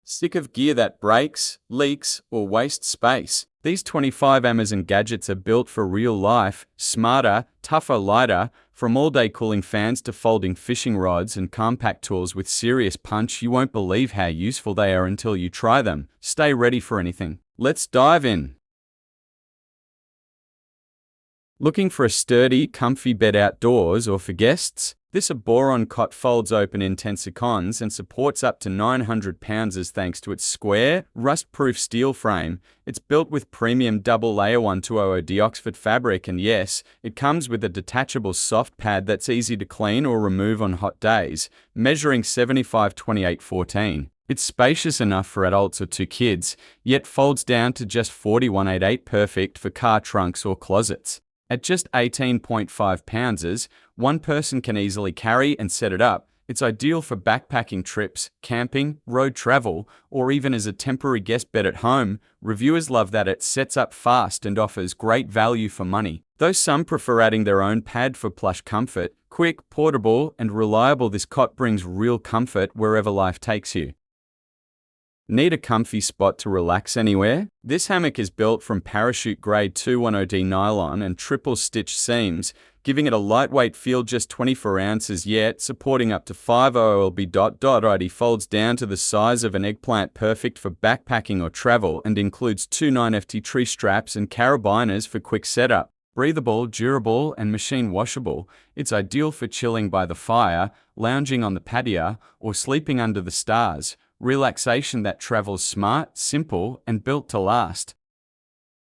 Sick of gear that breaks, leaks, or wastes space? These 25 Amazon gadgets are built for real life, smarter, tougher, lighter, from all-day cooling fans to folding fishing rods and compact tools with serious punch. You won't believe how useful they are until you try them. Stay ready for anything. Let's dive in. Looking for a sturdy, comfy bed outdoors or for guests? This boron cot folds open in 10 seconds and supports up to 900 pounds thanks to its square, rust-proof steel frame. It's built with premium double-layer 1200D Oxford fabric, and yes, it comes with a detachable soft pad that's easy to clean or remove on hot days, measuring 75-28-14. It's spacious enough for adults or two kids, yet folds down to just 4188, perfect for car trunks or closets. At just 18.5 pounds, one person can easily carry and set it up. It's ideal for backpacking trips, camping, road travel, or even as a temporary guest bed at home. Reviewers love that it sets up fast and offers great value for money. Though some prefer adding their own pad for plush comfort, quick, portable, and reliable, this cot brings real comfort wherever life takes you. Need a comfy spot to relax anywhere? This hammock is built from parachute-grade 210D nylon and triple-stitch seams, giving it a lightweight feel, just 24 ounces, yet supporting up to 5 OLB. It folds down to the size of an eggplant, perfect for backpacking or travel, and includes two 9FT tree straps and carabiners for quick setup. Breathable, durable, and machine washable, it's ideal for chilling by the fire, lounging on the patio, or sleeping under the stars. Relaxation that travels smart, simple, and built to last.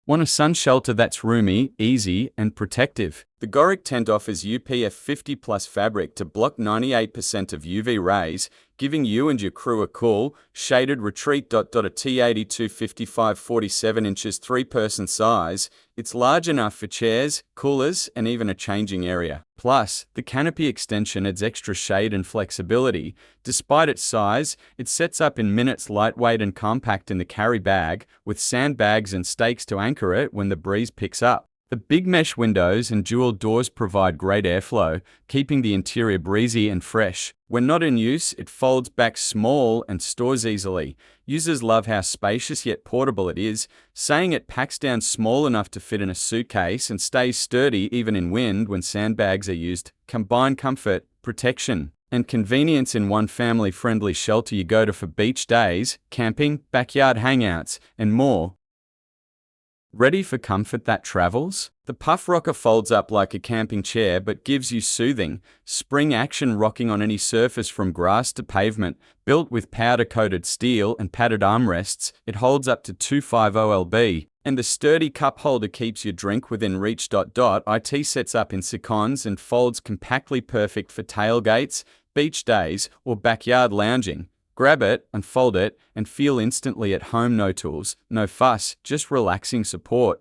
Want a sun shelter that's roomy, easy, and protective? The Goric tent offers UPF 50+ fabric to block 98% of UV rays, giving you and your crew a cool, shaded retreat. A T82 55-47 inches 3-person size. It's large enough for chairs, coolers, and even a changing area. Plus, the canopy extension adds extra shade and flexibility. Despite its size, it sets up in minutes, lightweight and compact in the carry bag, with sandbags and stakes to anchor it when the breeze picks up. The big mesh windows and dual doors provide great airflow, keeping the interior breezy and fresh. When not in use, it folds back small and stores easily. Users love how spacious yet portable it is, saying it packs down small enough to fit in a suitcase and stays sturdy even in wind when sandbags are used. Combine comfort, protection, and convenience in one family-friendly shelter you go to for beach days, camping, backyard hangouts, and more. Ready for comfort that travels? The Puff Rocker folds up like a camping chair but gives you soothing, spring action, rocking on any surface from grass to pavement. Built with powder-coated steel and padded armrests, it holds up to 250 lb, and the sturdy cup holder keeps your drink within reach. It sets up in seconds and folds compactly, perfect for tailgates, beach days, or backyard lounging. Grab it, unfold it, and feel instantly at home. No tools, no fuss, just relaxing support.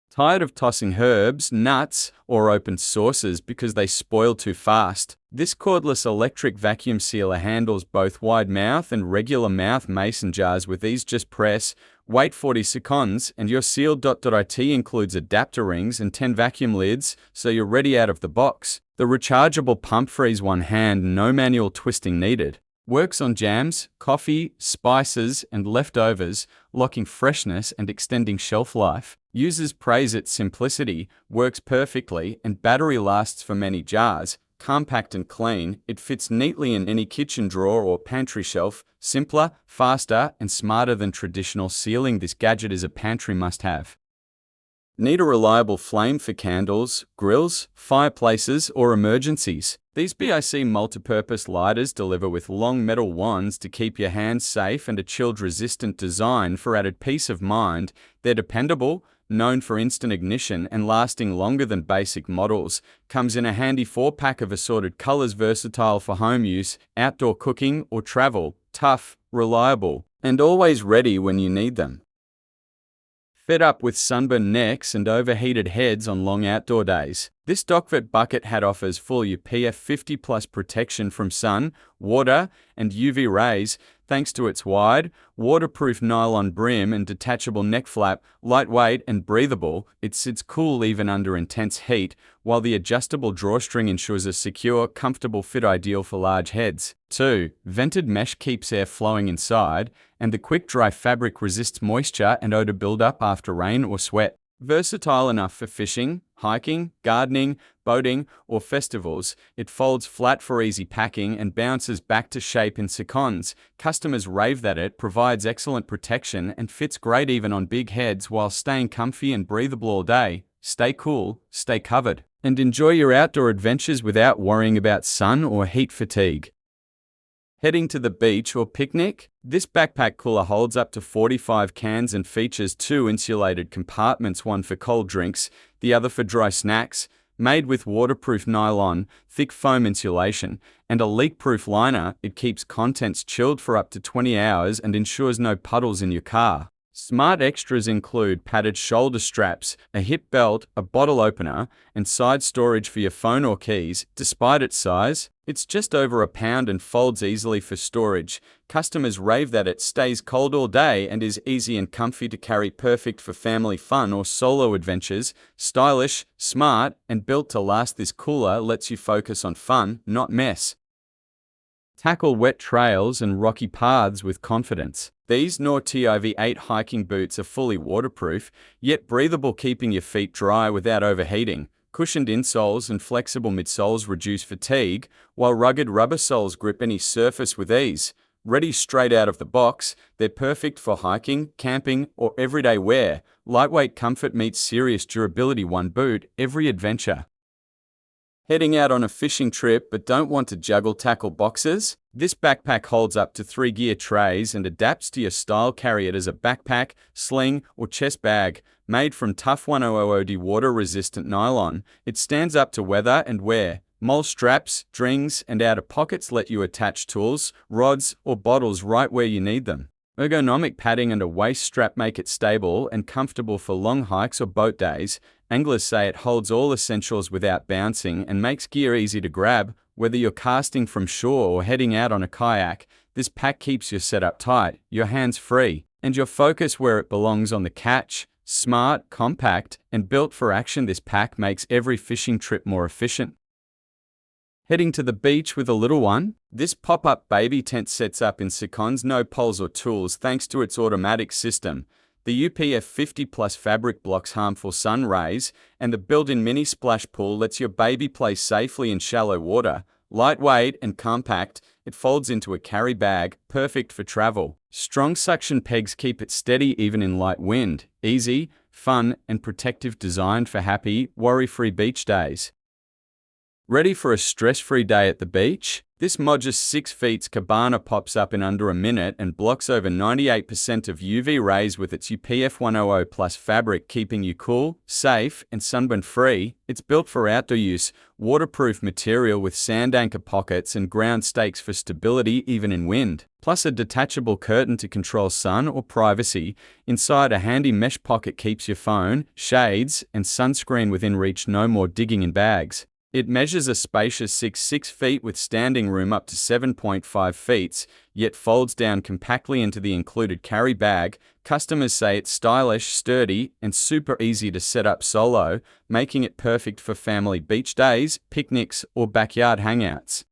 Tired of tossing herbs, nuts, or open sauces because they spoil too fast? This cordless electric vacuum sealer handles both wide mouth and regular mouth mason jars with ease. Just press, wait 40 seconds, and you're sealed. It includes adapter rings and 10 vacuum lids, so you're ready out of the box. The rechargeable pump frees one hand, no manual twisting needed. Works on jams, coffee, spices, and leftovers, locking freshness and extending shelf life. Users praise its simplicity, works perfectly, and battery lasts for many jars. Compact and clean, it fits neatly in any kitchen drawer or pantry shelf. Simpler, faster, and smarter than traditional sealing, this gadget is a pantry must-have. Need a reliable flame for candles, grills, fireplaces, or emergencies? These BIC multipurpose lighters deliver with long metal wands to keep your hands safe and a child-resistant design for added peace of mind. They're dependable, known for instant ignition and lasting longer than basic models. Comes in a handy 4-pack of assorted colors, versatile for home use, outdoor cooking, or travel. Tough, reliable, and always ready when you need them. Fed up with sunburned necks and overheated heads on long outdoor days? This Docket Bucket Hat offers full UPF 50+ protection from sun, water, and UV rays. thanks to its wide, waterproof nylon brim and detachable neck flap. Lightweight and breathable, it sits cool even under intense heat, while the adjustable drawstring ensures a secure, comfortable fit ideal for large heads. 2. Vented mesh keeps air flowing inside, and the quick-dry fabric resists moisture and odor buildup after rain or sweat. Versatile enough for fishing, hiking, gardening, boating, or festivals, it folds flat for easy packing and bounces back to shape in seconds. Customers rave that it provides excellent protection and fits great even on big heads while staying comfy and breathable all day. Stay cool, stay covered, and enjoy your outdoor adventures without worrying about sun or heat fatigue. Heading to the beach or picnic? This backpack cooler holds up to 45 cans and features 2 insulated compartments, one for cold drinks, the other for dry snacks. Made with waterproof nylon, thick foam insulation, and a leak-proof liner, it keeps contents chilled for up to 20 hours and ensures no puddles in your car. Smart extras include padded shoulder straps, a hip belt, a bottle opener, and side storage for your phone or keys. Despite its size, it's just over a pound and folds easily for storage. Customers rave that it stays cold all day and is easy and comfy to carry, perfect for family fun or solo adventures. Stylish, smart, and built to last, this cooler lets you focus on fun, not mess. Tackle wet trails and rocky paths with confidence. These TIV 8 hiking boots are fully waterproof, yet breathable, keeping your feet dry without overheating. Cushioned insoles and flexible midsoles reduce fatigue, while rugged rubber soles grip any surface with ease. Ready straight out of the box, they're perfect for hiking, camping, or everyday wear. Lightweight comfort meets serious durability, one boot, every adventure. Heading out on a fishing trip but don't want to juggle tackle boxes? This backpack holds up to 3 gear trays and adapts to your style. Carry it as a backpack, sling, or chest bag. Made from tough 100OD water-resistant nylon, it stands up to weather and wear. Mole straps, strings, and outer pockets let you attach tools, rods, or bottles right where you need them. Ergonomic padding and a waist strap make it stable and comfortable for long hikes or boat days. Anglers say it holds all essentials without bouncing and makes gear easy to grab. Whether you're casting from shore or heading out on a kayak, this pack keeps your setup tight, your hands free, and your focus where it belongs, on the catch. Smart, compact, and built for action, this pack makes every fishing trip more efficient. Heading to the beach with a little one? This pop-up baby tent sets up in seconds, no poles or tools, thanks to its automatic system. The UPF 50 Plus fabric blocks harmful sun rays, and the built-in mini splash pool lets your baby play safely in shallow water. Lightweight and compact, it folds into a carry bag, perfect for travel. Strong suction pegs keep it steady even in light wind. Easy, fun, and protective, designed for happy, worry-free beach days. Ready for a stress-free day at the beach? This modest 6 feet Cabana pops up in under a minute and blocks over 98% of UV rays with its UPF 100 Plus fabric, keeping you cool, safe, and sunburn-free. It's built for outdoor use, waterproof material with sand anchor pockets and ground stakes for stability even in wind. Plus a detachable curtain to control sun or privacy. Inside, a handy mesh pocket keeps your phone, shades, and sunscreen within reach, no more digging in bags. It measures a spacious 6 feet with standing room up to 7.5 feet, yet folds down compactly into the included carry bag. Customers say it's stylish, sturdy, and super easy to set up solo, making it perfect for family beach days, picnics, or backyard hangouts.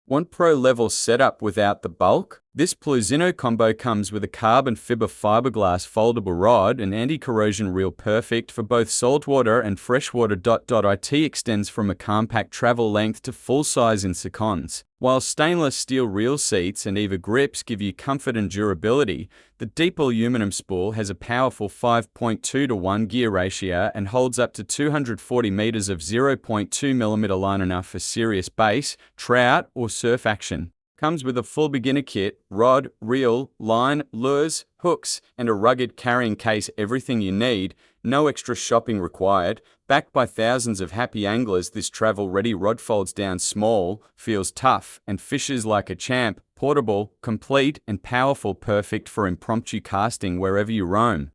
Want pro-level setup without the bulk? This Pluso Combo comes with a carbon fiber fiberglass foldable rod and anti-corrosion reel, perfect for both saltwater and freshwater. It extends from a compact travel length to full size in seconds. While stainless steel reel seats and EVA grips give you comfort and durability, the deep aluminum spool has a powerful 5.2:1 gear ratio and holds up to 240 meters of 0.2mm line, enough for serious bass, trout, or surf action. Comes with a full beginner kit, rod, reel, line, lures, hooks, and a rugged carrying case. Everything you need, no extra shopping required. Backed by thousands of happy anglers, this travel-ready rod folds down small, feels tough, and fishes like a champ. Portable, complete, and powerful, perfect for impromptu casting wherever you roam.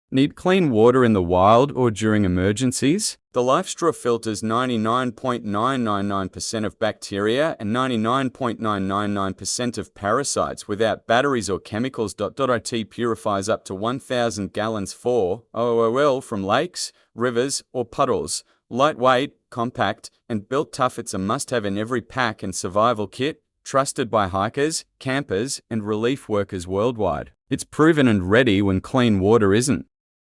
Need clean water in the wild or during emergencies? The LifeStraw filters 99.999% of bacteria and 99.999% of parasites without batteries or chemicals. It purifies up to 1,000 gallons for OOL from lakes, rivers, or puddles. Lightweight, compact, and built tough, it's a must-have in every pack and survival kit, trusted by hikers, campers, and relief workers worldwide. It's proven and ready when clean water isn't.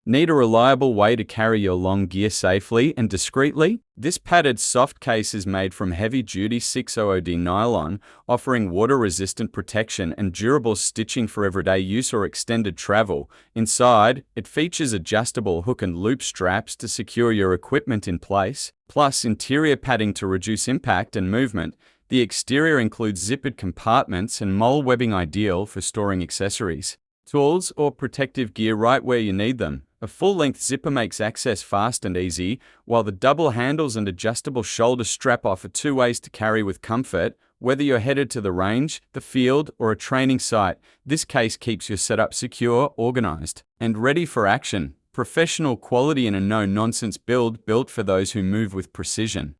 Need a reliable way to carry your long gear safely and discreetly? This padded soft case is made from heavy-duty 600D nylon, offering water-resistant protection and durable stitching for everyday use or extended travel. Inside, it features adjustable hook and loop straps to secure your equipment in place, plus interior padding to reduce impact and movement. The exterior includes zippered compartments and mole webbing, ideal for storing accessories, tools, or protective gear right where you need them. A full-length zipper makes access fast and easy, while the double handles and adjustable shoulder strap offer two ways to carry with comfort. Whether you're headed to the range, the field, or a training site, this case keeps your setup secure, organized, and ready for action. Professional quality in a no-nonsense build built for those who move with precision.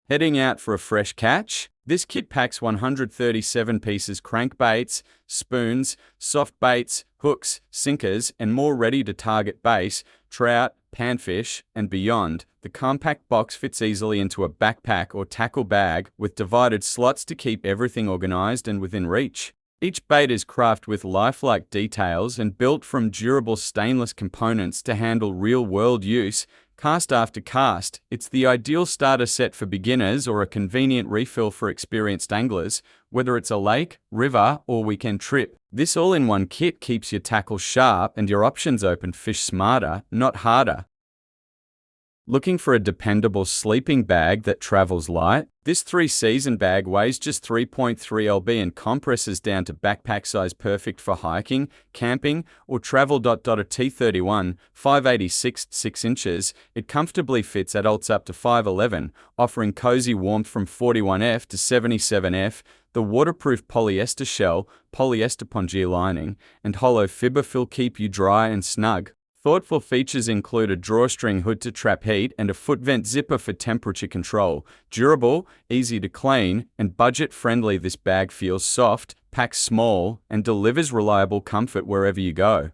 Heading out for a fresh catch? This kit packs 137 pieces crankbaits, spoons, soft baits, hooks, sinkers, and more ready to target bass, trout, panfish, and beyond. The compact box fits easily into a backpack or tackle bag with divided slots to keep everything organized and within reach. Each bait is crafted with lifelike details and built from durable stainless components to handle real-world use. Cast after cast, it's the ideal starter set for beginners or a convenient refill for experienced anglers, whether it's a lake, river, or weekend trip. This all-in-one kit keeps your tackle sharp and your options open. Fish smarter, not harder. Looking for a dependable sleeping bag that travels light? This 3-season bag weighs just 3.3 lb and compresses down to backpack size, perfect for hiking, camping, or travel. A T31, 5/86, 6 inches, it comfortably fits adults up to 5'11", offering cozy warmth from 41F to 77F. The waterproof polyester shell, polyester pongea lining, and hollow fiber fill keep you dry and snug. Thoughtful features include a drawstring hood to trap heat and a foot vent zipper for temperature control. Durable, easy to clean, and budget-friendly, this bag feels soft, packs small, and delivers reliable comfort wherever you go.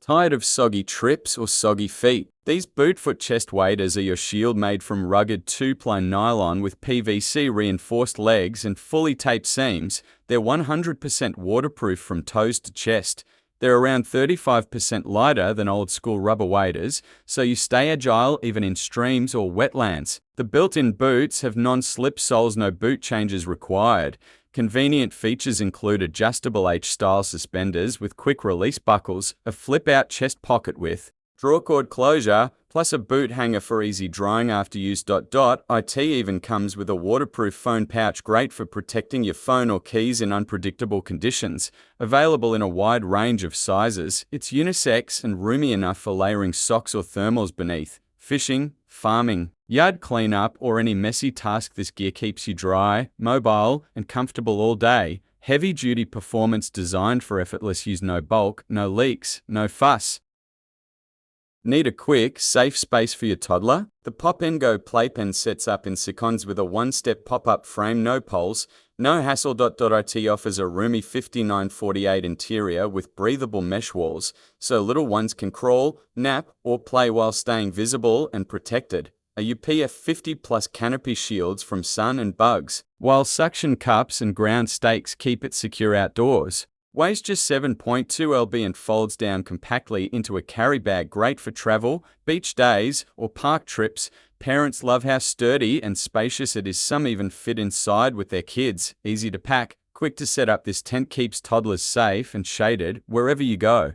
Tired of soggy trips or soggy feet? These bootfoot chest waders are your shield, made from rugged 2-ply nylon with PVC reinforced legs and fully taped seams. They're 100% waterproof from toes to chest. They're around 35% lighter than old-school rubber waders, so you stay agile even in streams or wetlands. The built-in boots have non-slip soles, no boot changes required. Convenient features include adjustable H-style suspenders with quick-release buckles, a flip-out chest pocket with drawcord closure, plus a boot hanger for easy drying after use. It even comes with a waterproof phone pouch, great for protecting your phone or keys in unpredictable conditions. Available in a wide range of sizes, it's unisex and roomy enough for layering socks or thermals beneath. Fishing, farming, yard cleanup, or any messy task, this gear keeps you dry, mobile, and comfortable all day. Heavy-duty performance designed for effortless use, no bulk, no leaks, no fuss. Need a quick, safe space for your toddler? The Popandgo Playpen sets up in seconds with a one-step pop-up frame, no poles, no hassle. It offers a roomy 59/48 interior with breathable mesh walls, so little ones can crawl, nap, or play while staying visible and protected. A UPF 50+ canopy shields from sun and bugs, while suction cups and ground stakes keep it secure outdoors. Weighs just 7.2 lb and folds down compactly into a carry bag, great for travel, beach days, or park trips. Parents love how sturdy and spacious it is. Some even fit inside with their kids. Easy to pack, quick to set up, this tent keeps toddlers safe and shaded wherever you go.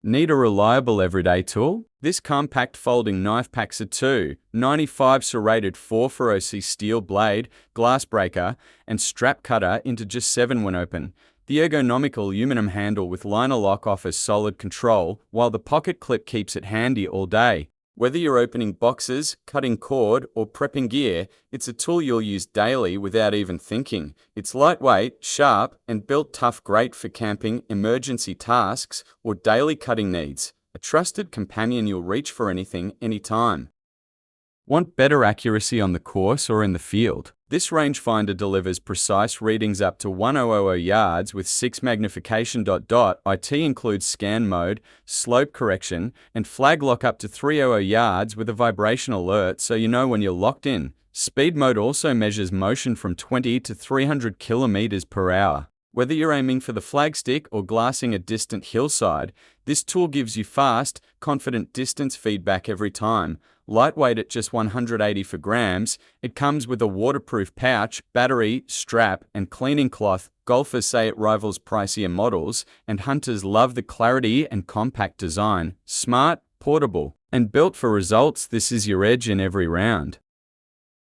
Need a reliable everyday tool? This compact folding knife packs a 2.95 serrated 440C steel blade, glass breaker, and strap cutter into just 7 when open. The ergonomic aluminum handle with liner lock offers solid control, while the pocket clip keeps it handy all day. Whether you're opening boxes, cutting cord, or prepping gear, it's a tool you'll use daily without even thinking. It's lightweight, sharp, and built tough, great for camping, emergency tasks, or daily cutting needs. A trusted companion you'll reach for anything, anytime. Want better accuracy on the course or in the field? This rangefinder delivers precise readings up to 1000 yards with 6 magnification. It includes scan mode, slope correction, and flag lock up to 300 yards with a vibration alert so you know when you're locked in. Speed mode also measures motion from 20 to 300 kilometers per hour. Whether you're aiming for the flagstick or glassing a distant hillside, this tool gives you fast, confident distance feedback every time. Lightweight at just 184 grams, it comes with a waterproof pouch, battery, strap, and cleaning cloth. Golfers say it rivals pricier models, and hunters love the clarity and compact design. Smart, portable, and built for results, this is your edge in every round.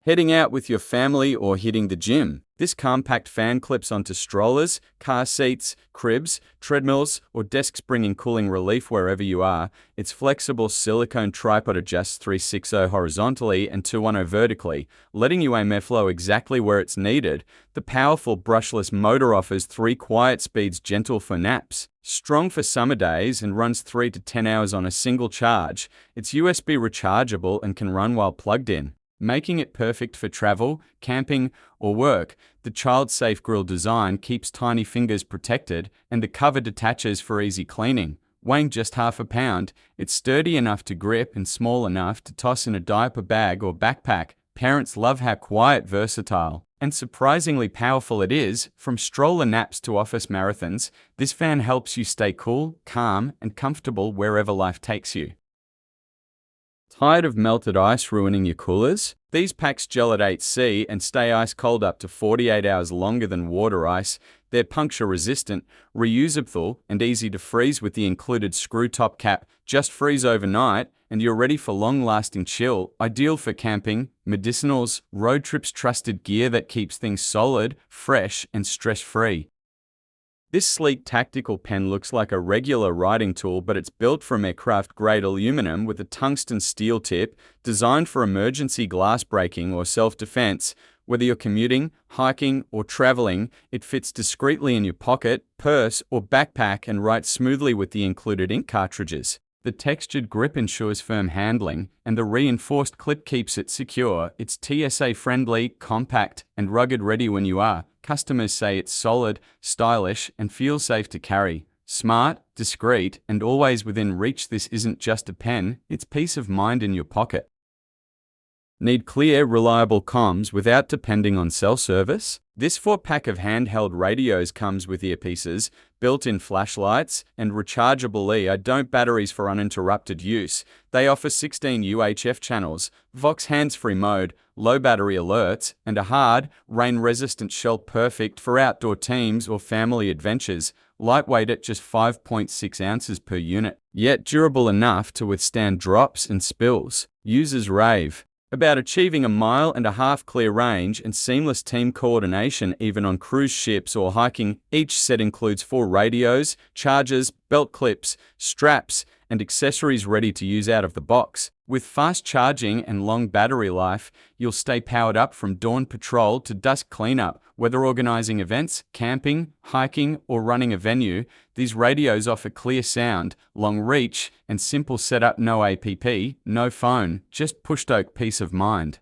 Heading out with your family or hitting the gym? This compact fan clips onto strollers, car seats, cribs, treadmills, or desks, bringing cooling relief wherever you are. Its flexible silicone tripod adjusts 360 horizontally and 210 vertically, letting you aim airflow exactly where it's needed. The powerful brushless motor offers 3 quiet speeds, gentle for naps. Strong for summer days and runs 3 to 10 hours on a single charge. It's USB rechargeable and can run while plugged in, making it perfect for travel, camping, or work. The child-safe grill design keeps tiny fingers protected, and the cover detaches for easy cleaning. Weighing just half a pound, it's sturdy enough to grip and small enough to toss in a diaper bag or backpack. Parents love how quiet, versatile, and surprisingly powerful it is. From stroller naps to office marathons, this fan helps you stay cool, calm, and comfortable wherever life takes you. Tired of melted ice ruining your coolers? These packs gel at 8°C and stay ice cold up to 48 hours longer than water ice. They're puncture resistant, reusable, and easy to freeze with the included screw top cap. Just freeze overnight and you're ready for long-lasting chill. Ideal for camping, medicinals, road trips, trusted gear that keeps things solid, fresh, and stress-free. This sleek tactical pen looks like a regular writing tool, but it's built from aircraft-grade aluminum with a tungsten steel tip, designed for emergency glass breaking or self-defense. Whether you're commuting, hiking, or traveling, it fits discreetly in your pocket, purse, or backpack and writes smoothly with the included ink cartridges. The textured grip ensures firm handling, and the reinforced clip keeps it secure. It's TSA-friendly, compact, and rugged-ready when you are. Customers say it's solid, stylish, and feels safe to carry. Smart, discreet, and always within reach. This isn't just a pen, it's peace of mind in your pocket. Need clear, reliable comms without depending on cell service? This 4-pack of handheld radios comes with earpieces, built-in flashlights, and rechargeable Li-don't batteries for uninterrupted use. They offer 16 UHF channels, Vox hands-free mode, low battery alerts, and a hard, rain-resistant shell, perfect for outdoor teams or family adventures. Lightweight at just 5.6 ounces per unit, yet durable enough to withstand drops and spills. Users rave about achieving 1.5 miles clear range and seamless team coordination even on cruise ships or hiking. Each set includes 4 radios, chargers, belt clips, straps, and accessories ready to use out of the box. With fast charging and long battery life, you'll stay powered up from dawn patrol to dusk cleanup. Whether organizing events, camping, hiking, or running a venue, these radios offer clear sound, long reach, and simple setup. No app, no phone, just push-to-talk peace of mind.